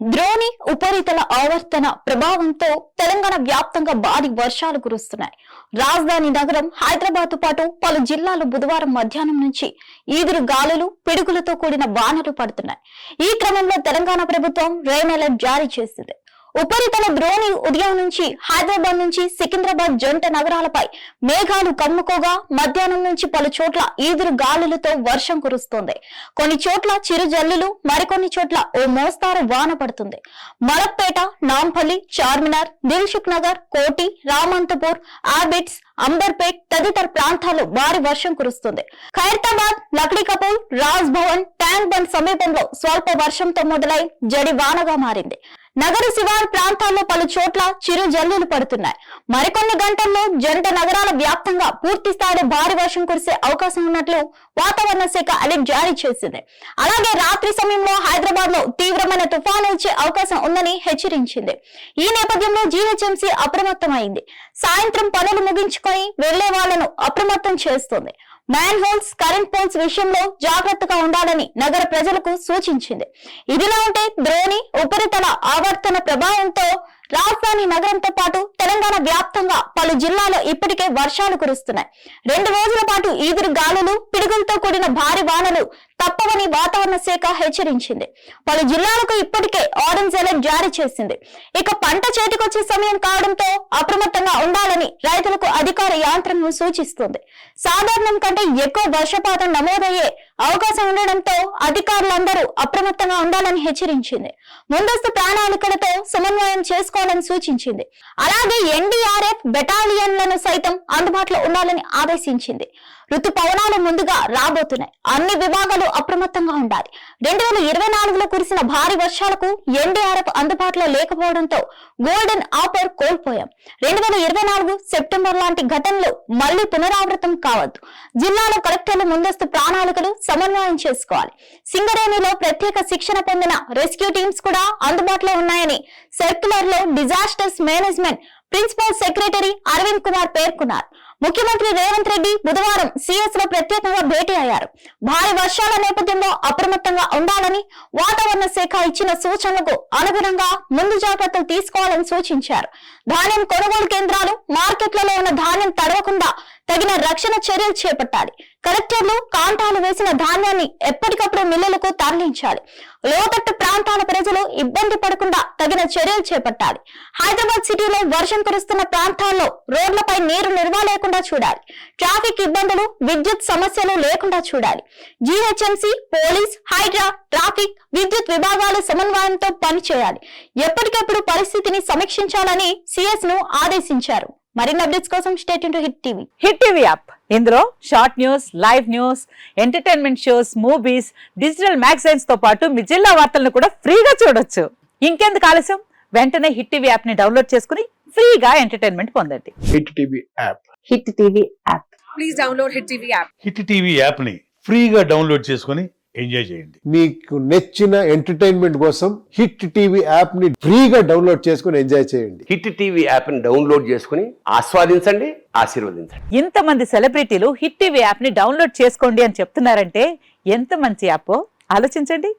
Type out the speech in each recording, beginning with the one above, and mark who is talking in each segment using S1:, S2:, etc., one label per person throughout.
S1: ద్రోణి ఉపరితల ఆవర్తన ప్రభావంతో తెలంగాణ వ్యాప్తంగా భారీ వర్షాలు కురుస్తున్నాయి. రాజధాని నగరం హైదరాబాద్ తో పాటు పలు జిల్లాలు బుధవారం మధ్యాహ్నం నుంచి ఈదురు గాలులు పిడుగులతో కూడిన వానలు పడుతున్నాయి. ఈ క్రమంలో తెలంగాణ ప్రభుత్వం రెయిన్ అలర్ట్ జారీ చేసింది. ఉపరితల ద్రోణి ఉదయం నుంచి హైదరాబాద్ నుంచి సికింద్రాబాద్ జంట నగరాలపై మేఘాలు కమ్ముకోగా మధ్యాహ్నం నుంచి పలు చోట్ల ఈదురు గాలులతో వర్షం కురుస్తోంది. కొన్ని చోట్ల చిరుజల్లులు, మరికొన్ని చోట్ల ఓ మోస్తారు వాన పడుతుంది. మలక్పేట, నాంపల్లి, చార్మినార్, దిల్సుఖ్ నగర్, కోటి, రామంతపూర్, ఆర్బిట్స్, అంబర్పేట్ తదితర ప్రాంతాల్లో భారీ వర్షం కురుస్తుంది. ఖైరతాబాద్, లక్డీకపూర్, రాజ్ భవన్, ట్యాంక్ బండ్ సమీపంలో స్వల్ప వర్షంతో మొదలై జడి వానగా మారింది. నగర శివారు ప్రాంతాల్లో పలు చోట్ల చిరు జల్లులు పడుతున్నాయి. మరికొన్ని గంటల్లో జంట నగరాల వ్యాప్తంగా పూర్తి స్థాయిలో భారీ వర్షం కురిసే అవకాశం ఉన్నట్లు వాతావరణ శాఖ అలర్ట్ జారీ చేసింది. అలాగే రాత్రి సమయంలో హైదరాబాద్ లో తీవ్రమైన తుఫాను వచ్చే అవకాశం ఉందని హెచ్చరించింది. ఈ నేపథ్యంలో జీహెచ్ఎంసీ అప్రమత్తమైంది. సాయంత్రం పనులు ముగించుకొని వెళ్లే వాళ్లను అప్రమత్తం చేస్తోంది. మ్యాన్ హోల్స్, కరెంట్ పోల్స్ విషయంలో జాగ్రత్తగా ఉండాలని నగర ప్రజలకు సూచించింది. ఇదిలా ఉంటే ద్రోణి ఉపరితల ఆవర్తన ప్రభావంతో రాజధాని నగరంతో పాటు తెలంగాణ వ్యాప్తంగా పలు జిల్లాల్లో ఇప్పటికే వర్షాలు కురుస్తున్నాయి. 2 రోజుల పాటు ఈదురు గాలులు, పిడుగులతో కూడిన భారీ వానలు తప్పవని వాతావరణ శాఖ హెచ్చరించింది. పలు జిల్లాలకు ఇప్పటికే ఆరెంజ్ అలర్ట్ జారీ చేసింది. ఇక పంట చేతికొచ్చే సమయం కావడంతో అప్రమత్తంగా ఉండాలని రైతులకు అధికార యాంత్రాంగం సూచిస్తుంది. సాధారణం కంటే ఎక్కువ వర్షపాతం నమోదయ్యే అవకాశం ఉండడంతో అధికారులందరూ అప్రమత్తంగా ఉండాలని హెచ్చరించింది. ముందస్తు ప్రణాళికలతో సమన్వయం చేసుకోవాలని సూచించింది. అలాగే ఎన్డీఆర్ఎఫ్ బెటాలియన్లను సైతం అందుబాటులో ఉండాలని ఆదేశించింది. ఋతుపవనాలు ముందుగా రాబోతున్నాయి. అన్ని విభాగాలు అప్రమత్తంగా ఉండాలి. 2024లో కురిసిన భారీ వర్షాలకు ఎన్డీఆర్ఎఫ్ అందుబాటులో లేకపోవడంతో గోల్డెన్ ఆపర్ కోల్పోయాం. 2024 సెప్టెంబర్ లాంటి ఘటనలు మళ్లీ పునరావృతం కావద్దు. జిల్లాలో కలెక్టర్లు ముందస్తు ప్రణాళికలు సమన్వయం చేసుకోవాలి. సింగరేణిలో ప్రత్యేక శిక్షణ పొందిన రెస్క్యూ టీమ్స్ కూడా అందుబాటులో ఉన్నాయని సర్క్యులర్ లో disasters management principal secretary Arvind Kumar పేర్కొన్నారు. ముఖ్యమంత్రి రేవంత్ రెడ్డి బుధవారం సిఎస్ లో ప్రత్యేకంగా భేటీ అయ్యారు. భారీ వర్షాల నేపథ్యంలో అప్రమత్తంగా ఉండాలని, వాతావరణ శాఖ ఇచ్చిన సూచనలకు అనుగుణంగా ముందు జాగ్రత్తలు తీసుకోవాలని సూచించారు. ధాన్యం కొనుగోలు కేంద్రాలు, మార్కెట్లలో ఉన్న ధాన్యం తడవకుండా తగిన రక్షణ చర్యలు చేపట్టాలి. కలెక్టర్లు కాంటాలు వేసిన ధాన్యాన్ని ఎప్పటికప్పుడు మిల్లులకు తరలించాలి. లోతట్టు ప్రాంతాల ప్రజలు ఇబ్బంది పడకుండా తగిన చర్యలు చేపట్టాలి. హైదరాబాద్ సిటీలో వర్షం కురుస్తున్న ప్రాంతాల్లో రోడ్లపై నీరు నిల్వ లేకుండా చూడాలి. ట్రాఫిక్ ఇబ్బందులు, విద్యుత్ సమస్యలు లేకుండా చూడాలి. జీహెచ్ఎంసీ, పోలీస్, హైడ్రా, ట్రాఫిక్, విద్యుత్ విభాగాలు సమన్వయంతో పనిచేయాలి. ఎప్పటికప్పుడు పరిస్థితిని సమీక్షించాలని సిఎస్ ను ఆదేశించారు. మరిన్ని అప్డేట్స్ కోసం stay tuned to hit TV.
S2: Hit TV app ఇందులో short news, live news, entertainment shows, movies, digital magazines తో పాటు మీ జిల్లా వార్తలను కూడా ఫ్రీగా చూడొచ్చు. ఇంకెందుకు ఆలస్యం, వెంటనే హిట్ టీవీ యాప్ ని డౌన్లోడ్ చేసుకుని ఫ్రీగా ఎంటర్టైన్మెంట్ పొందండి.
S3: Hit TV app.
S2: Hit TV app.
S4: Please download hit TV app.
S5: Hit TV app ని ఫ్రీగా డౌన్లోడ్ చేసుకుని ఎంజాయ్ చేయండి.
S3: మీకు నచ్చిన ఎంటర్టైన్మెంట్ కోసం హిట్ టీవీ యాప్ ని ఫ్రీగా డౌన్లోడ్ చేసుకుని ఎంజాయ్ చేయండి.
S6: హిట్ టీవీ యాప్ ని డౌన్లోడ్ చేసుకుని ఆస్వాదించండి, ఆశీర్వదించండి.
S2: ఇంతమంది సెలబ్రిటీలు హిట్ టీవీ యాప్ ని డౌన్లోడ్ చేసుకోండి అని చెప్తున్నారంటే ఎంత మంచి యాప్ ఆలోచించండి.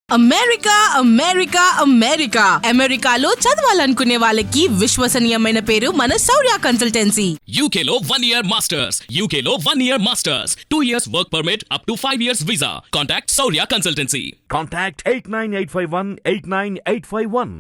S7: అమెరికా అమెరికా అమెరికా అమెరికాలో చదవాలనుకునే వాళ్ళకి విశ్వసనీయమైన పేరు మన శౌర్య కన్సల్టెన్సీ.
S8: UK లో 1 year masters. UK లో 1 year masters. 2 years work permit up to 5 years visa. Contact Saurya Consultancy.
S9: Contact 89851 89851.